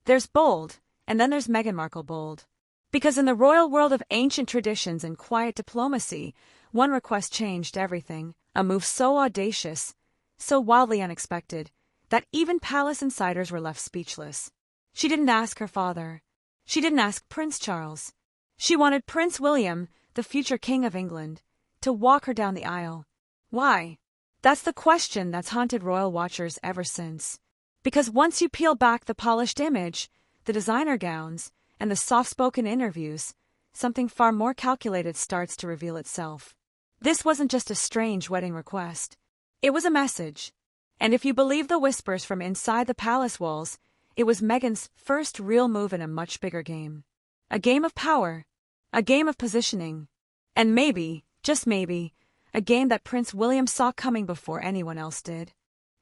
There's bold, and then there's Meghan Markle bold. Because in the royal world of ancient traditions and quiet diplomacy, one request changed everything, a move so audacious, so wildly unexpected, that even palace insiders were left speechless. She didn't ask her father. She didn't ask Prince Charles. She wanted Prince William, the future King of England, to walk her down the aisle. Why? That's the question that's haunted royal watchers ever since. Because once you peel back the polished image, the designer gowns, and the soft-spoken interviews, something far more calculated starts to reveal itself. This wasn't just a strange wedding request. It was a message. And if you believe the whispers from inside the palace walls, it was Meghan's first real move in a much bigger game. A game of power. A game of positioning. And maybe, just maybe, a game that Prince William saw coming before anyone else did.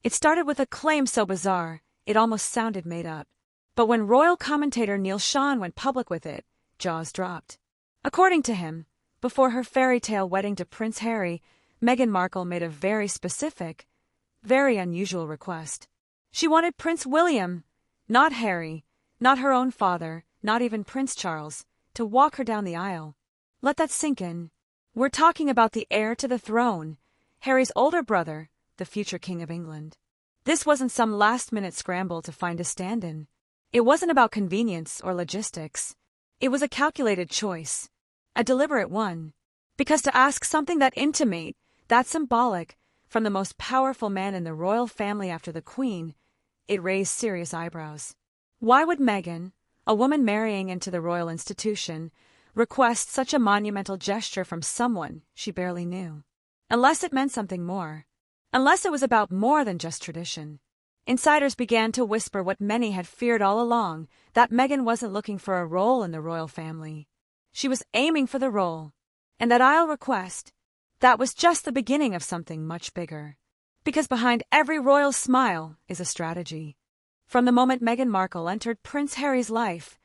It started with a claim so bizarre, it almost sounded made up. But when royal commentator Neil Sean went public with it, jaws dropped. According to him, before her fairy tale wedding to Prince Harry, Meghan Markle made a very specific, very unusual request. She wanted Prince William, not Harry, not her own father, not even Prince Charles, to walk her down the aisle. Let that sink in. We're talking about the heir to the throne, Harry's older brother, the future King of England. This wasn't some last-minute scramble to find a stand-in. It wasn't about convenience or logistics. It was a calculated choice. A deliberate one. Because to ask something that intimate, that symbolic, from the most powerful man in the royal family after the Queen, it raised serious eyebrows. Why would Meghan, a woman marrying into the royal institution, request such a monumental gesture from someone she barely knew? Unless it meant something more. Unless it was about more than just tradition. Insiders began to whisper what many had feared all along, that Meghan wasn't looking for a role in the royal family. She was aiming for the role. And that aisle request, that was just the beginning of something much bigger. Because behind every royal smile is a strategy. From the moment Meghan Markle entered Prince Harry's life,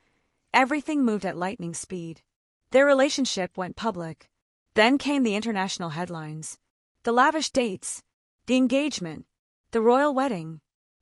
everything moved at lightning speed. Their relationship went public. Then came the international headlines. The lavish dates, the engagement, the royal wedding.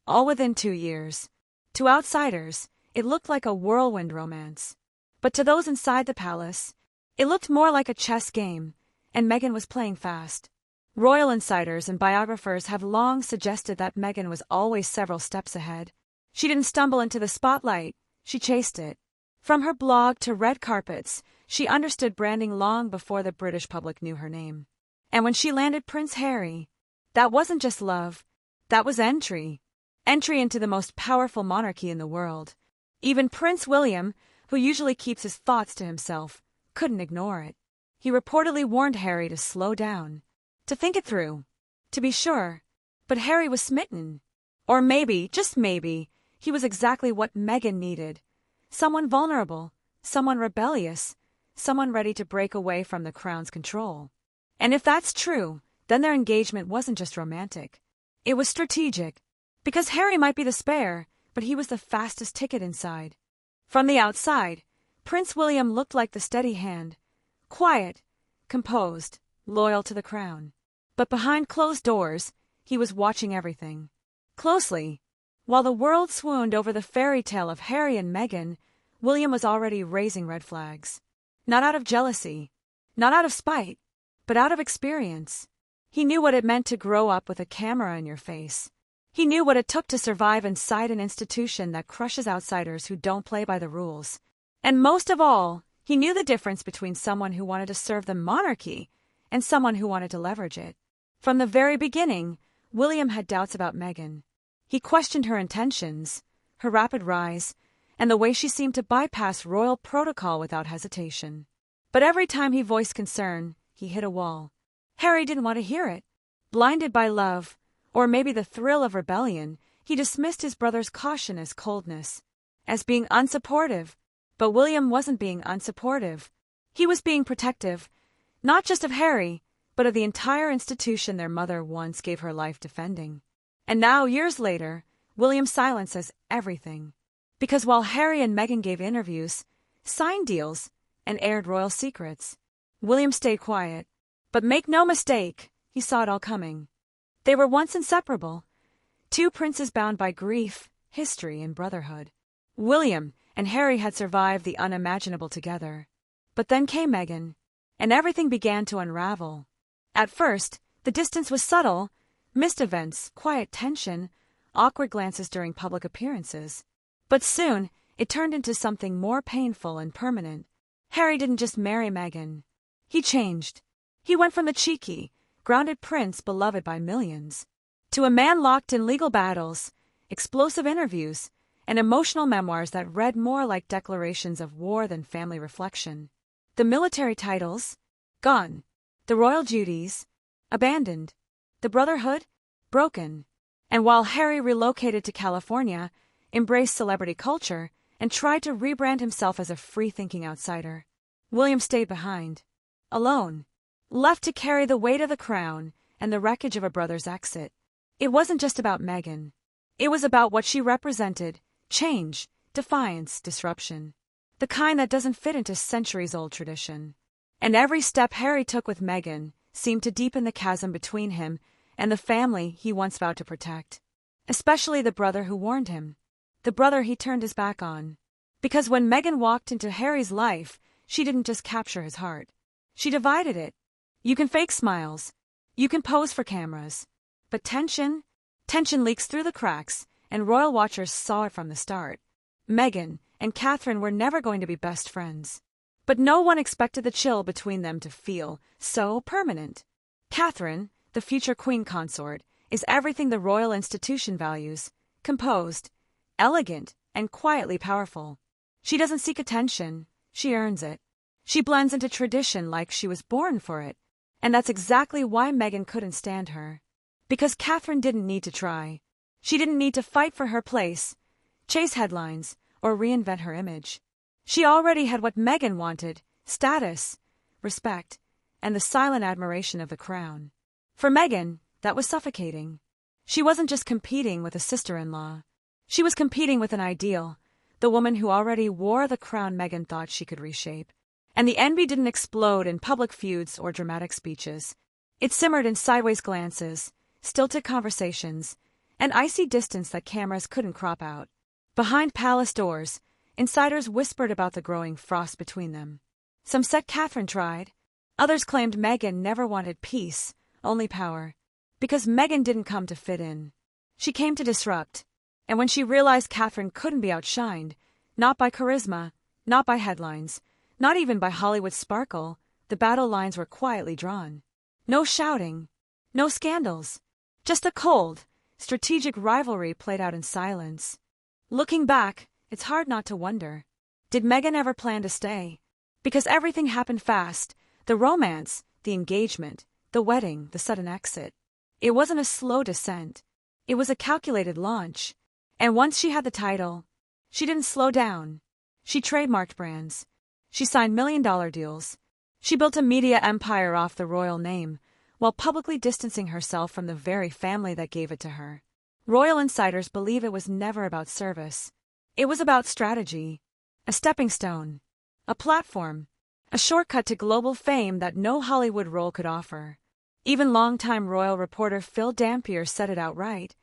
All within 2 years. To outsiders, it looked like a whirlwind romance. But to those inside the palace, it looked more like a chess game, and Meghan was playing fast. Royal insiders and biographers have long suggested that Meghan was always several steps ahead. She didn't stumble into the spotlight, she chased it. From her blog to red carpets, she understood branding long before the British public knew her name. And when she landed Prince Harry, that wasn't just love, that was entry. Entry into the most powerful monarchy in the world. Even Prince William, who usually keeps his thoughts to himself, couldn't ignore it. He reportedly warned Harry to slow down, to think it through, to be sure. But Harry was smitten. Or maybe, just maybe, he was exactly what Meghan needed. Someone vulnerable, someone rebellious, someone ready to break away from the crown's control. And if that's true, then their engagement wasn't just romantic. It was strategic. Because Harry might be the spare, but he was the fastest ticket inside. From the outside, Prince William looked like the steady hand, quiet, composed, loyal to the crown. But behind closed doors, he was watching everything. Closely. While the world swooned over the fairy tale of Harry and Meghan, William was already raising red flags. Not out of jealousy, not out of spite, but out of experience. He knew what it meant to grow up with a camera in your face. He knew what it took to survive inside an institution that crushes outsiders who don't play by the rules. And most of all, he knew the difference between someone who wanted to serve the monarchy and someone who wanted to leverage it. From the very beginning, William had doubts about Meghan. He questioned her intentions, her rapid rise, and the way she seemed to bypass royal protocol without hesitation. But every time he voiced concern, he hit a wall. Harry didn't want to hear it. Blinded by love, or maybe the thrill of rebellion, he dismissed his brother's caution as coldness, as being unsupportive. But William wasn't being unsupportive. He was being protective, not just of Harry, but of the entire institution their mother once gave her life defending. And now, years later, William's silence says everything. Because while Harry and Meghan gave interviews, signed deals, and aired royal secrets, William stayed quiet. But make no mistake, he saw it all coming. They were once inseparable. Two princes bound by grief, history, and brotherhood. William and Harry had survived the unimaginable together. But then came Meghan, and everything began to unravel. At first, the distance was subtle: missed events, quiet tension, awkward glances during public appearances. But soon, it turned into something more painful and permanent. Harry didn't just marry Meghan. He changed. He went from the cheeky, grounded prince beloved by millions, to a man locked in legal battles, explosive interviews, and emotional memoirs that read more like declarations of war than family reflection. The military titles, gone. The royal duties, abandoned. The brotherhood, broken. And while Harry relocated to California, embraced celebrity culture, and tried to rebrand himself as a free-thinking outsider, William stayed behind, alone, left to carry the weight of the crown and the wreckage of a brother's exit. It wasn't just about Meghan. It was about what she represented: change, defiance, disruption. The kind that doesn't fit into centuries-old tradition. And every step Harry took with Meghan seemed to deepen the chasm between him and the family he once vowed to protect. Especially the brother who warned him. The brother he turned his back on. Because when Meghan walked into Harry's life, she didn't just capture his heart. She divided it. You can fake smiles. You can pose for cameras. But tension leaks through the cracks, and royal watchers saw it from the start. Meghan and Catherine were never going to be best friends. But no one expected the chill between them to feel so permanent. Catherine, the future queen consort, is everything the royal institution values: composed, elegant, and quietly powerful. She doesn't seek attention, she earns it. She blends into tradition like she was born for it. And that's exactly why Meghan couldn't stand her. Because Catherine didn't need to try. She didn't need to fight for her place, chase headlines, or reinvent her image. She already had what Meghan wanted: status, respect, and the silent admiration of the crown. For Meghan, that was suffocating. She wasn't just competing with a sister-in-law. She was competing with an ideal, the woman who already wore the crown Meghan thought she could reshape. And the envy didn't explode in public feuds or dramatic speeches. It simmered in sideways glances, stilted conversations, and icy distance that cameras couldn't crop out. Behind palace doors, insiders whispered about the growing frost between them. Some said Catherine tried. Others claimed Meghan never wanted peace, only power. Because Meghan didn't come to fit in. She came to disrupt. And when she realized Catherine couldn't be outshined, not by charisma, not by headlines, not even by Hollywood sparkle, the battle lines were quietly drawn. No shouting, no scandals, just a cold, strategic rivalry played out in silence. Looking back, it's hard not to wonder. Did Meghan ever plan to stay? Because everything happened fast: the romance, the engagement, the wedding, the sudden exit. It wasn't a slow descent. It was a calculated launch. And once she had the title, she didn't slow down. She trademarked brands. She signed million-dollar deals. She built a media empire off the royal name, while publicly distancing herself from the very family that gave it to her. Royal insiders believe it was never about service. It was about strategy. A stepping stone. A platform. A shortcut to global fame that no Hollywood role could offer. Even longtime royal reporter Phil Dampier said it outright.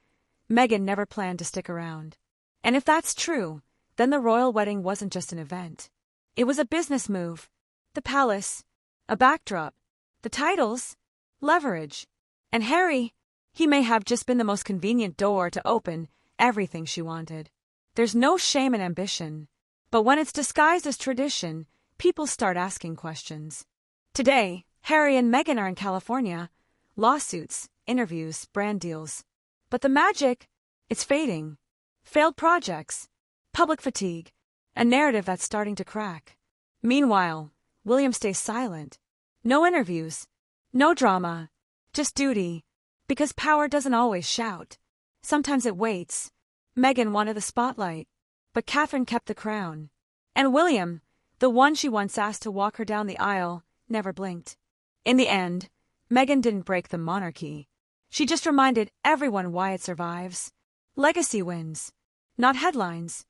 Meghan never planned to stick around. And if that's true, then the royal wedding wasn't just an event. It was a business move. The palace, a backdrop, the titles, leverage. And Harry, he may have just been the most convenient door to open everything she wanted. There's no shame in ambition. But when it's disguised as tradition, people start asking questions. Today, Harry and Meghan are in California. Lawsuits, interviews, brand deals. But the magic, it's fading. Failed projects, public fatigue, a narrative that's starting to crack. Meanwhile, William stays silent. No interviews, no drama, just duty. Because power doesn't always shout. Sometimes it waits. Meghan wanted the spotlight, but Catherine kept the crown. And William, the one she once asked to walk her down the aisle, never blinked. In the end, Meghan didn't break the monarchy. She just reminded everyone why it survives. Legacy wins. Not headlines.